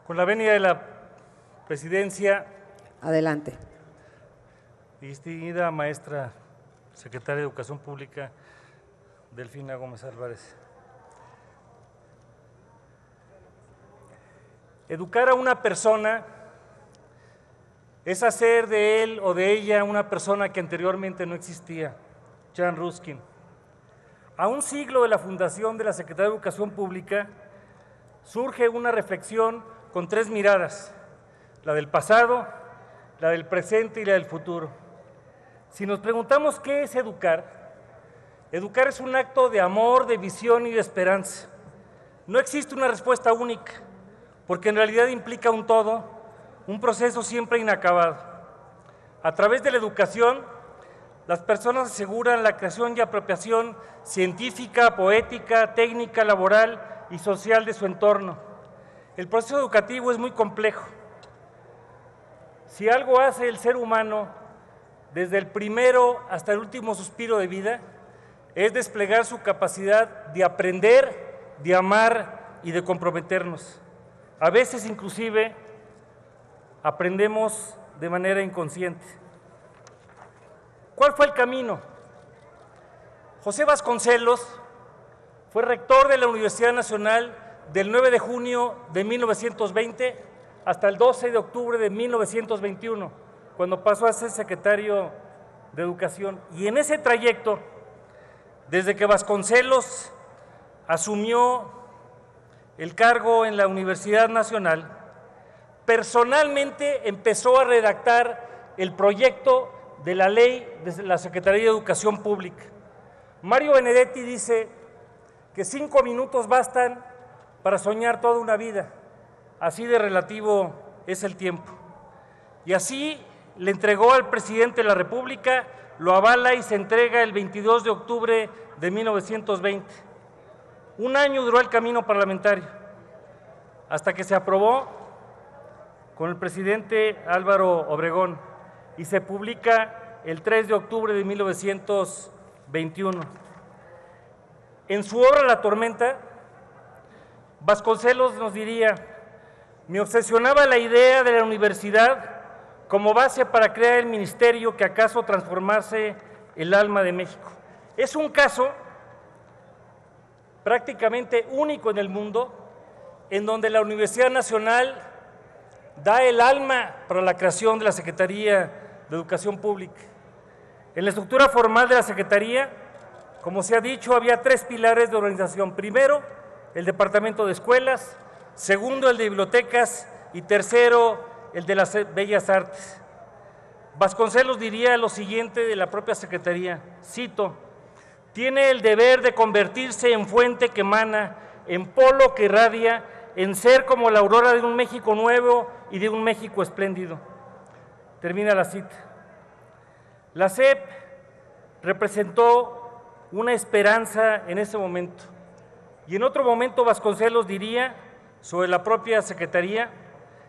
Con la venia de la presidencia. Adelante. Distinguida maestra, secretaria de Educación Pública, Delfina Gómez Álvarez. Educar a una persona es hacer de él o de ella una persona que anteriormente no existía. Jan Ruskin. A un siglo de la fundación de la Secretaría de Educación Pública, surge una reflexión con tres miradas: la del pasado, la del presente y la del futuro. Si nos preguntamos qué es educar, educar es un acto de amor, de visión y de esperanza. No existe una respuesta única, porque en realidad implica un todo, un proceso siempre inacabado. A través de la educación, las personas aseguran la creación y apropiación científica, poética, técnica, laboral y social de su entorno. El proceso educativo es muy complejo. Si algo hace el ser humano desde el primero hasta el último suspiro de vida, es desplegar su capacidad de aprender, de amar y de comprometernos. A veces inclusive aprendemos de manera inconsciente. ¿Cuál fue el camino? José Vasconcelos fue rector de la Universidad Nacional del 9 de junio de 1920 hasta el 12 de octubre de 1921, cuando pasó a ser secretario de Educación. Y en ese trayecto, desde que Vasconcelos asumió el cargo en la Universidad Nacional, personalmente empezó a redactar el proyecto de la ley de la Secretaría de Educación Pública. Mario Benedetti dice que 5 minutos bastan para soñar toda una vida. Así de relativo es el tiempo. Y así le entregó al presidente de la República, lo avala y se entrega el 22 de octubre de 1920. Un año duró el camino parlamentario, hasta que se aprobó con el presidente Álvaro Obregón y se publica el 3 de octubre de 1921. En su obra La Tormenta, Vasconcelos nos diría: me obsesionaba la idea de la universidad como base para crear el ministerio que acaso transformase el alma de México. Es un caso prácticamente único en el mundo, en donde la Universidad Nacional da el alma para la creación de la Secretaría de Educación Pública. En la estructura formal de la Secretaría, como se ha dicho, había 3 pilares de organización. Primero, el Departamento de Escuelas; segundo, el de Bibliotecas; y tercero, el de las Bellas Artes. Vasconcelos diría lo siguiente de la propia Secretaría, cito: tiene el deber de convertirse en fuente que emana, en polo que irradia, en ser como la aurora de un México nuevo y de un México espléndido. Termina la cita. La SEP representó una esperanza en ese momento. Y en otro momento Vasconcelos diría sobre la propia Secretaría: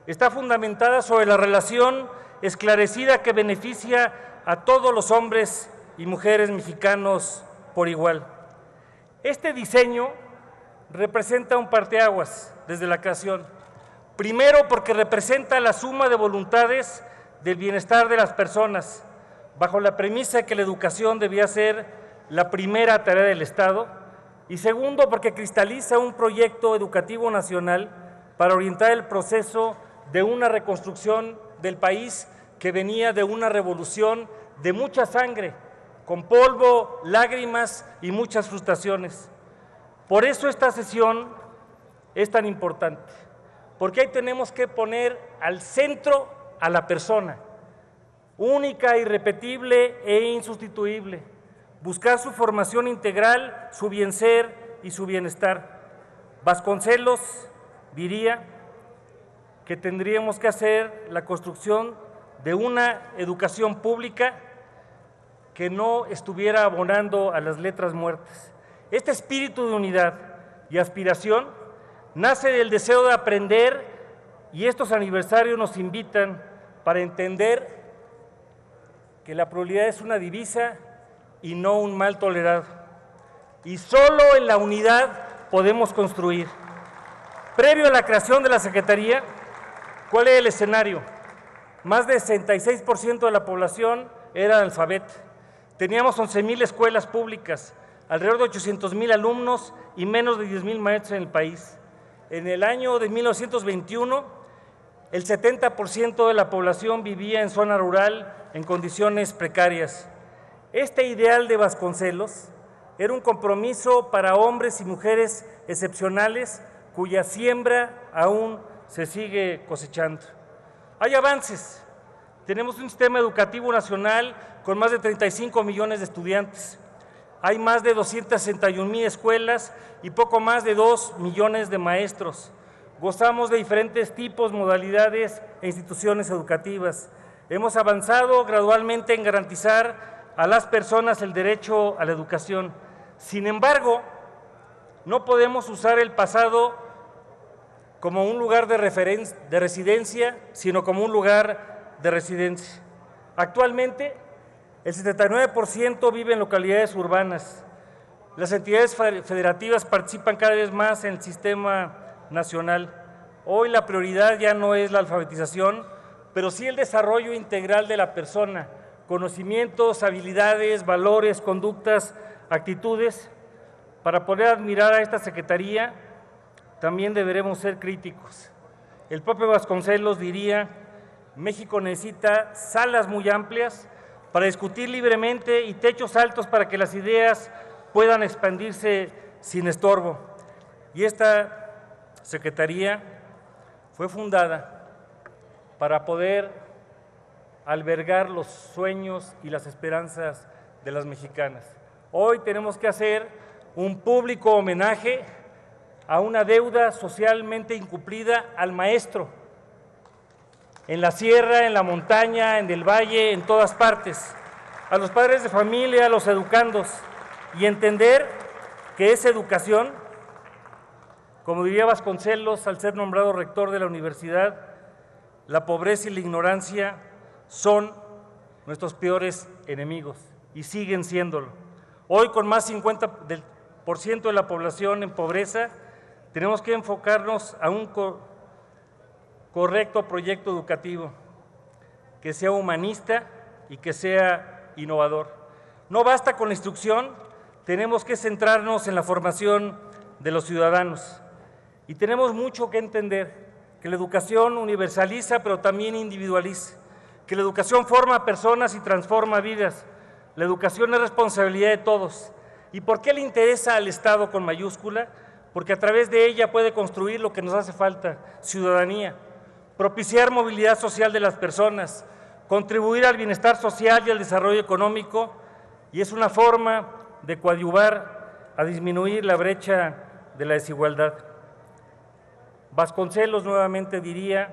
está fundamentada sobre la relación esclarecida que beneficia a todos los hombres y mujeres mexicanos por igual. Este diseño representa un parteaguas desde la creación. Primero, porque representa la suma de voluntades del bienestar de las personas, bajo la premisa de que la educación debía ser la primera tarea del Estado. Y segundo, porque cristaliza un proyecto educativo nacional para orientar el proceso de una reconstrucción del país que venía de una revolución de mucha sangre, con polvo, lágrimas y muchas frustraciones. Por eso esta sesión es tan importante, porque ahí tenemos que poner al centro a la persona, única, irrepetible e insustituible, buscar su formación integral, su bien ser y su bienestar. Vasconcelos diría que tendríamos que hacer la construcción de una educación pública que no estuviera abonando a las letras muertas. Este espíritu de unidad y aspiración nace del deseo de aprender, y estos aniversarios nos invitan para entender que la pluralidad es una divisa y no un mal tolerado. Y solo en la unidad podemos construir. Previo a la creación de la Secretaría, ¿Cuál era el escenario? Más de 66% de la población era analfabeta. Teníamos 11,000 escuelas públicas, alrededor de 800,000 alumnos y menos de 10,000 maestros en el país. En el año de 1921, el 70% de la población vivía en zona rural en condiciones precarias. Este ideal de Vasconcelos era un compromiso para hombres y mujeres excepcionales cuya siembra aún se sigue cosechando. Hay avances. Tenemos un sistema educativo nacional con más de 35 millones de estudiantes. Hay más de 261,000 escuelas y poco más de 2 millones de maestros. Gozamos de diferentes tipos, modalidades e instituciones educativas. Hemos avanzado gradualmente en garantizar a las personas el derecho a la educación. Sin embargo, no podemos usar el pasado como un lugar de residencia, sino como un lugar de residencia. Actualmente, el 79% vive en localidades urbanas. Las entidades federativas participan cada vez más en el sistema nacional. Hoy la prioridad ya no es la alfabetización, pero sí el desarrollo integral de la persona, conocimientos, habilidades, valores, conductas, actitudes. Para poder admirar a esta Secretaría, también deberemos ser críticos. El propio Vasconcelos diría: México necesita salas muy amplias para discutir libremente y techos altos para que las ideas puedan expandirse sin estorbo. Y esta Secretaría fue fundada para poder albergar los sueños y las esperanzas de las mexicanas. Hoy tenemos que hacer un público homenaje a una deuda socialmente incumplida al maestro, en la sierra, en la montaña, en el valle, en todas partes, a los padres de familia, a los educandos, y entender que esa educación, como diría Vasconcelos al ser nombrado rector de la universidad, la pobreza y la ignorancia son nuestros peores enemigos y siguen siéndolo. Hoy, con más 50% de la población en pobreza, tenemos que enfocarnos a un correcto proyecto educativo que sea humanista y que sea innovador. No basta con la instrucción, tenemos que centrarnos en la formación de los ciudadanos. Y tenemos mucho que entender, que la educación universaliza, pero también individualiza, que la educación forma personas y transforma vidas. La educación es responsabilidad de todos. ¿Y por qué le interesa al Estado con mayúscula? Porque a través de ella puede construir lo que nos hace falta: ciudadanía, propiciar movilidad social de las personas, contribuir al bienestar social y al desarrollo económico, y es una forma de coadyuvar a disminuir la brecha de la desigualdad. Vasconcelos nuevamente diría: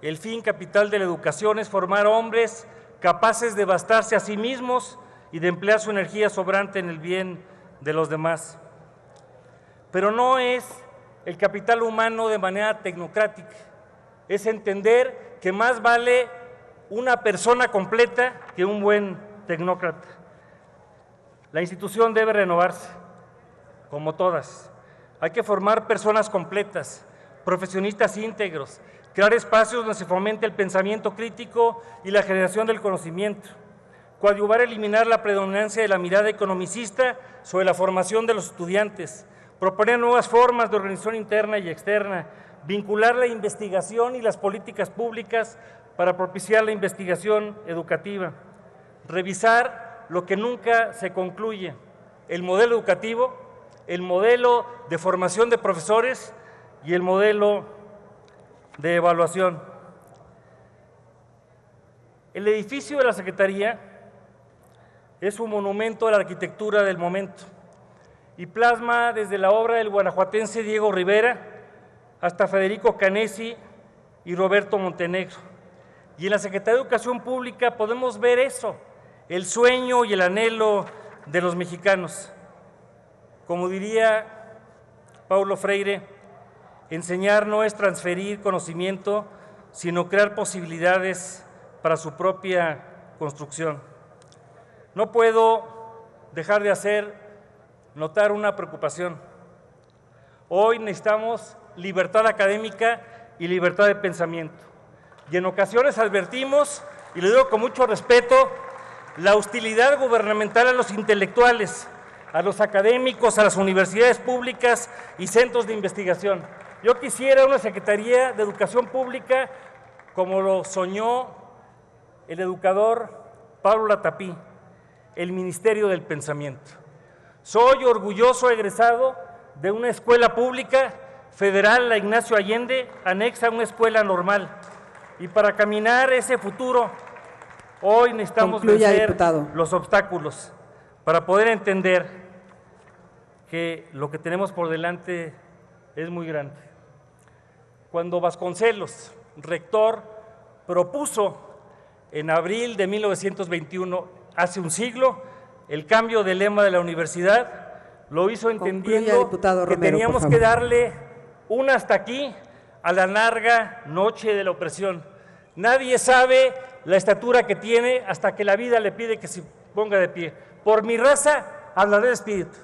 el fin capital de la educación es formar hombres capaces de bastarse a sí mismos y de emplear su energía sobrante en el bien de los demás. Pero no es el capital humano de manera tecnocrática, es entender que más vale una persona completa que un buen tecnócrata. La institución debe renovarse, como todas. Hay que formar personas completas, profesionistas íntegros, crear espacios donde se fomente el pensamiento crítico y la generación del conocimiento, coadyuvar a eliminar la predominancia de la mirada economicista sobre la formación de los estudiantes, proponer nuevas formas de organización interna y externa, vincular la investigación y las políticas públicas para propiciar la investigación educativa, revisar lo que nunca se concluye: el modelo educativo, el modelo de formación de profesores y el modelo de evaluación. El edificio de la Secretaría es un monumento a la arquitectura del momento y plasma desde la obra del guanajuatense Diego Rivera hasta Federico Canesi y Roberto Montenegro. Y en la Secretaría de Educación Pública podemos ver eso, el sueño y el anhelo de los mexicanos. Como diría Paulo Freire, enseñar no es transferir conocimiento, sino crear posibilidades para su propia construcción. No puedo dejar de notar una preocupación. Hoy necesitamos libertad académica y libertad de pensamiento. y en ocasiones advertimos, y lo digo con mucho respeto, la hostilidad gubernamental a los intelectuales, a los académicos, a las universidades públicas y centros de investigación. Yo quisiera una Secretaría de Educación Pública como lo soñó el educador Pablo Latapí, el Ministerio del Pensamiento. Soy orgulloso egresado de una escuela pública federal, la Ignacio Allende, anexa a una escuela normal. Y para caminar ese futuro, hoy necesitamos vencer los obstáculos para poder entender que lo que tenemos por delante es muy grande. Cuando Vasconcelos, rector, propuso en abril de 1921, hace un siglo, el cambio del lema de la universidad, lo hizo entendiendo que teníamos que darle un hasta aquí a la larga noche de la opresión. Nadie sabe la estatura que tiene hasta que la vida le pide que se ponga de pie. Por mi raza hablaré de espíritu.